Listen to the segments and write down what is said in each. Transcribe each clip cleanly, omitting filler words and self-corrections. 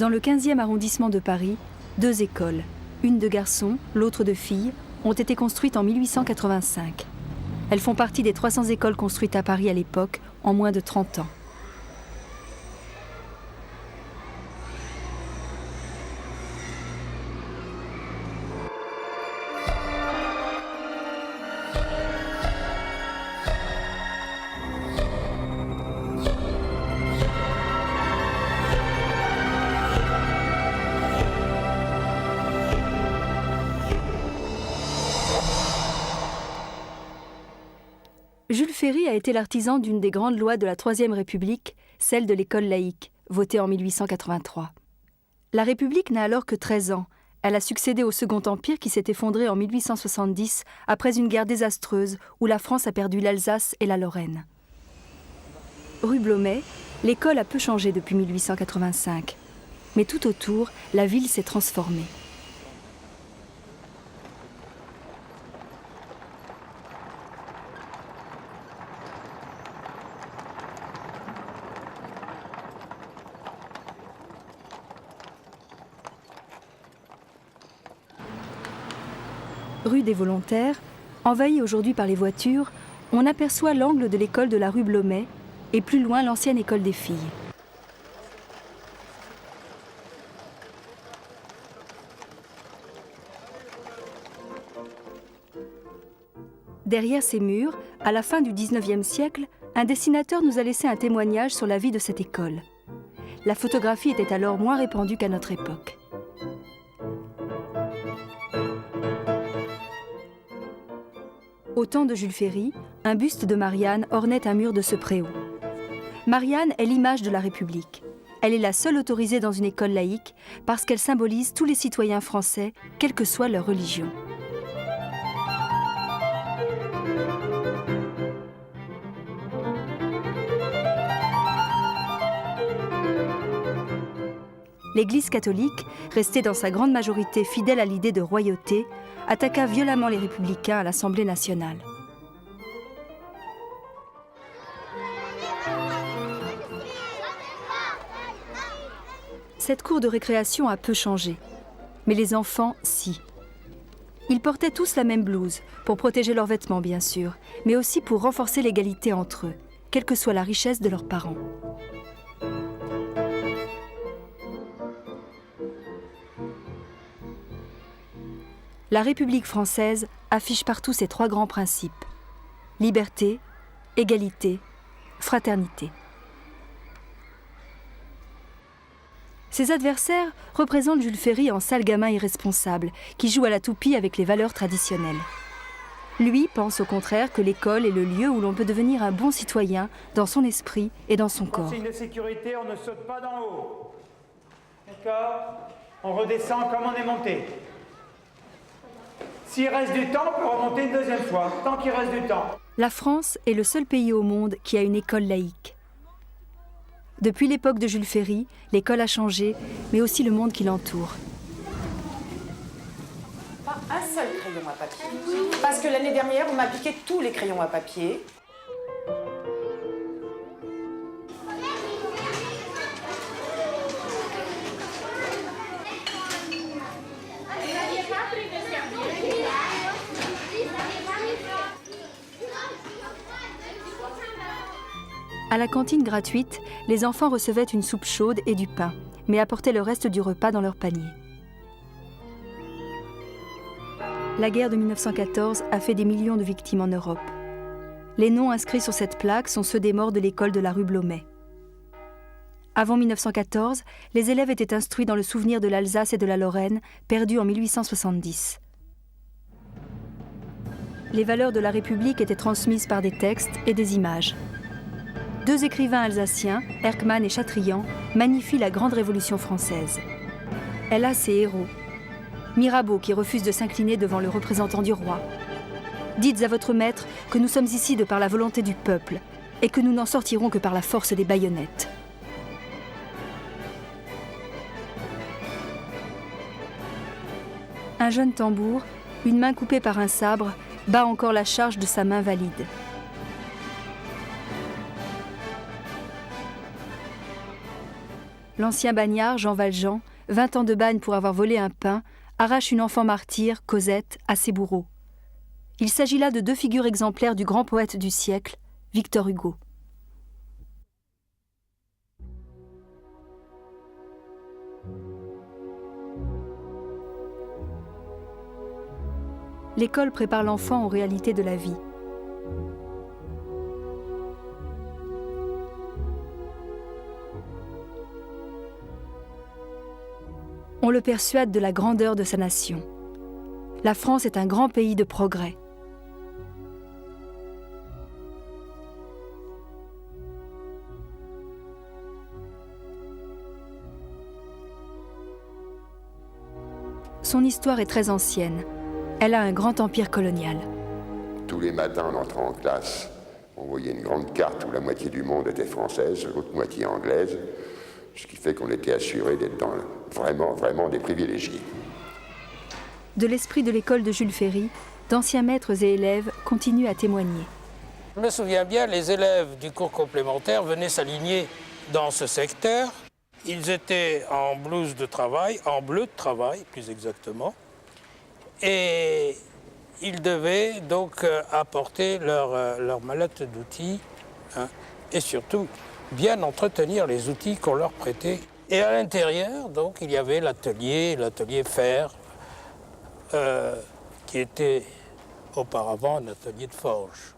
Dans le 15e arrondissement de Paris, 2 écoles, une de garçons, l'autre de filles, ont été construites en 1885. Elles font partie des 300 écoles construites à Paris à l'époque, en moins de 30 ans. Jules Ferry a été l'artisan d'une des grandes lois de la Troisième République, celle de l'école laïque, votée en 1883. La République n'a alors que 13 ans. Elle a succédé au Second Empire qui s'est effondré en 1870 après une guerre désastreuse où la France a perdu l'Alsace et la Lorraine. Rue Blomet, l'école a peu changé depuis 1885. Mais tout autour, la ville s'est transformée. Rue des Volontaires, envahie aujourd'hui par les voitures, on aperçoit l'angle de l'école de la rue Blomet et plus loin l'ancienne école des filles. Derrière ces murs, à la fin du XIXe siècle, un dessinateur nous a laissé un témoignage sur la vie de cette école. La photographie était alors moins répandue qu'à notre époque. Au temps de Jules Ferry, un buste de Marianne ornait un mur de ce préau. Marianne est l'image de la République. Elle est la seule autorisée dans une école laïque parce qu'elle symbolise tous les citoyens français, quelle que soit leur religion. L'Église catholique, restée dans sa grande majorité fidèle à l'idée de royauté, attaqua violemment les républicains à l'Assemblée nationale. Cette cour de récréation a peu changé, mais les enfants, si. Ils portaient tous la même blouse, pour protéger leurs vêtements bien sûr, mais aussi pour renforcer l'égalité entre eux, quelle que soit la richesse de leurs parents. La République française affiche partout ses 3 grands principes. Liberté, égalité, fraternité. Ses adversaires représentent Jules Ferry en sale gamin irresponsable, qui joue à la toupie avec les valeurs traditionnelles. Lui pense au contraire que l'école est le lieu où l'on peut devenir un bon citoyen dans son esprit et dans son corps. Signe de sécurité, on ne saute pas d'en haut. D'accord ? On redescend comme on est monté. S'il reste du temps, on peut remonter une deuxième fois, tant qu'il reste du temps. La France est le seul pays au monde qui a une école laïque. Depuis l'époque de Jules Ferry, l'école a changé, mais aussi le monde qui l'entoure. Pas un seul crayon à papier. Parce que l'année dernière, on m'a piqué tous les crayons à papier. À la cantine gratuite, les enfants recevaient une soupe chaude et du pain, mais apportaient le reste du repas dans leur panier. La guerre de 1914 a fait des millions de victimes en Europe. Les noms inscrits sur cette plaque sont ceux des morts de l'école de la rue Blomet. Avant 1914, les élèves étaient instruits dans le souvenir de l'Alsace et de la Lorraine, perdus en 1870. Les valeurs de la République étaient transmises par des textes et des images. 2 écrivains alsaciens, Erckmann et Chatrian, magnifient la grande révolution française. Elle a ses héros. Mirabeau qui refuse de s'incliner devant le représentant du roi. Dites à votre maître que nous sommes ici de par la volonté du peuple et que nous n'en sortirons que par la force des baïonnettes. Un jeune tambour, une main coupée par un sabre, bat encore la charge de sa main valide. l'ancien bagnard Jean Valjean, 20 ans de bagne pour avoir volé un pain, arrache une enfant martyre, Cosette, à ses bourreaux. Il s'agit là de 2 figures exemplaires du grand poète du siècle, Victor Hugo. L'école prépare l'enfant aux réalités de la vie. On le persuade de la grandeur de sa nation. La France est un grand pays de progrès. Son histoire est très ancienne. Elle a un grand empire colonial. Tous les matins, en entrant en classe, on voyait une grande carte où la moitié du monde était française, l'autre moitié anglaise, ce qui fait qu'on était assuré d'être dans vraiment des privilégiés. De l'esprit de l'école de Jules Ferry, d'anciens maîtres et élèves continuent à témoigner. Je me souviens bien, les élèves du cours complémentaire venaient s'aligner dans ce secteur. Ils étaient en blouse de travail, en bleu de travail plus exactement, et ils devaient donc apporter leur mallette d'outils, hein, et surtout bien entretenir les outils qu'on leur prêtait. Et à l'intérieur, donc, il y avait l'atelier fer, qui était auparavant un atelier de forge.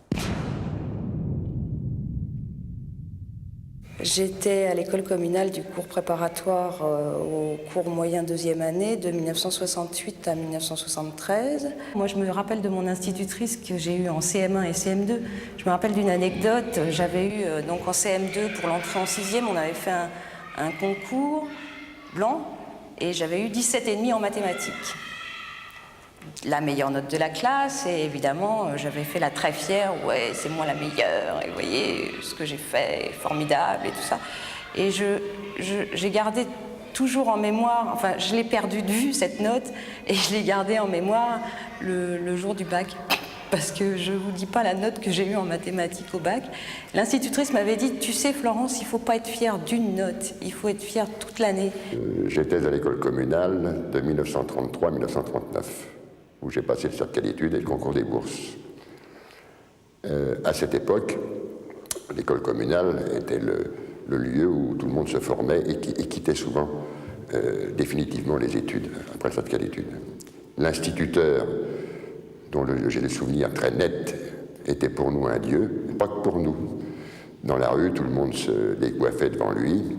J'étais à l'école communale du cours préparatoire au cours moyen 2e année de 1968 à 1973. Moi, je me rappelle de mon institutrice que j'ai eue en CM1 et CM2. Je me rappelle d'une anecdote. J'avais eu, donc en CM2, pour l'entrée en 6e, on avait fait un concours blanc et j'avais eu 17,5 en mathématiques. La meilleure note de la classe, et évidemment, j'avais fait la très fière, ouais, c'est moi la meilleure, et vous voyez, ce que j'ai fait est formidable, et tout ça. Et j'ai gardé toujours en mémoire, enfin, je l'ai perdue de vue, cette note, et je l'ai gardée en mémoire le jour du bac. Parce que je ne vous dis pas la note que j'ai eue en mathématiques au bac. L'institutrice m'avait dit, tu sais Florence, il ne faut pas être fière d'une note, il faut être fière toute l'année. J'étais à l'école communale de 1933 à 1939. Où j'ai passé le certificat d'études et le concours des bourses. À cette époque, l'école communale était le lieu où tout le monde se formait et quittait souvent définitivement les études, après le certificat d'études. L'instituteur, dont j'ai des souvenirs très nets, était pour nous un dieu, pas que pour nous. Dans la rue, tout le monde se décoiffait devant lui.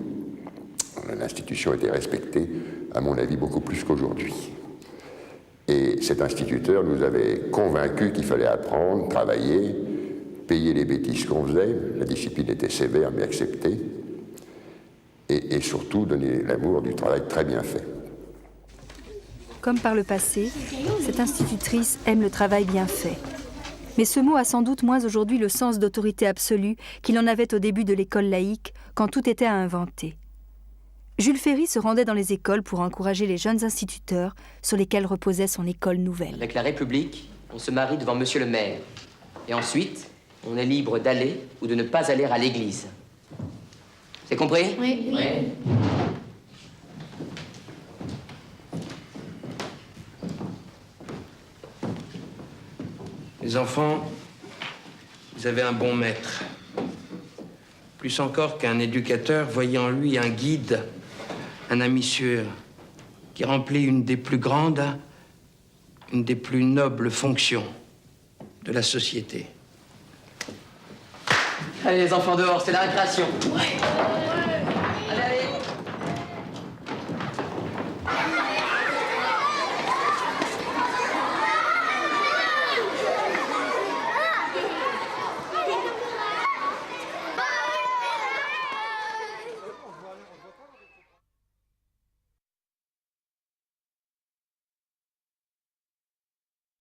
L'institution était respectée, à mon avis, beaucoup plus qu'aujourd'hui. Et cet instituteur nous avait convaincus qu'il fallait apprendre, travailler, payer les bêtises qu'on faisait, la discipline était sévère mais acceptée, et surtout donner l'amour du travail très bien fait. Comme par le passé, cette institutrice aime le travail bien fait. Mais ce mot a sans doute moins aujourd'hui le sens d'autorité absolue qu'il en avait au début de l'école laïque, quand tout était à inventer. Jules Ferry se rendait dans les écoles pour encourager les jeunes instituteurs sur lesquels reposait son école nouvelle. Avec la République, on se marie devant monsieur le maire. Et ensuite, on est libre d'aller ou de ne pas aller à l'église. C'est compris? Oui. Oui. Les enfants, vous avez un bon maître. Plus encore qu'un éducateur, voyez en lui un guide, un ami sûr, qui remplit une des plus grandes, une des plus nobles fonctions de la société. Allez les enfants dehors, c'est la récréation. Ouais. Allez, allez.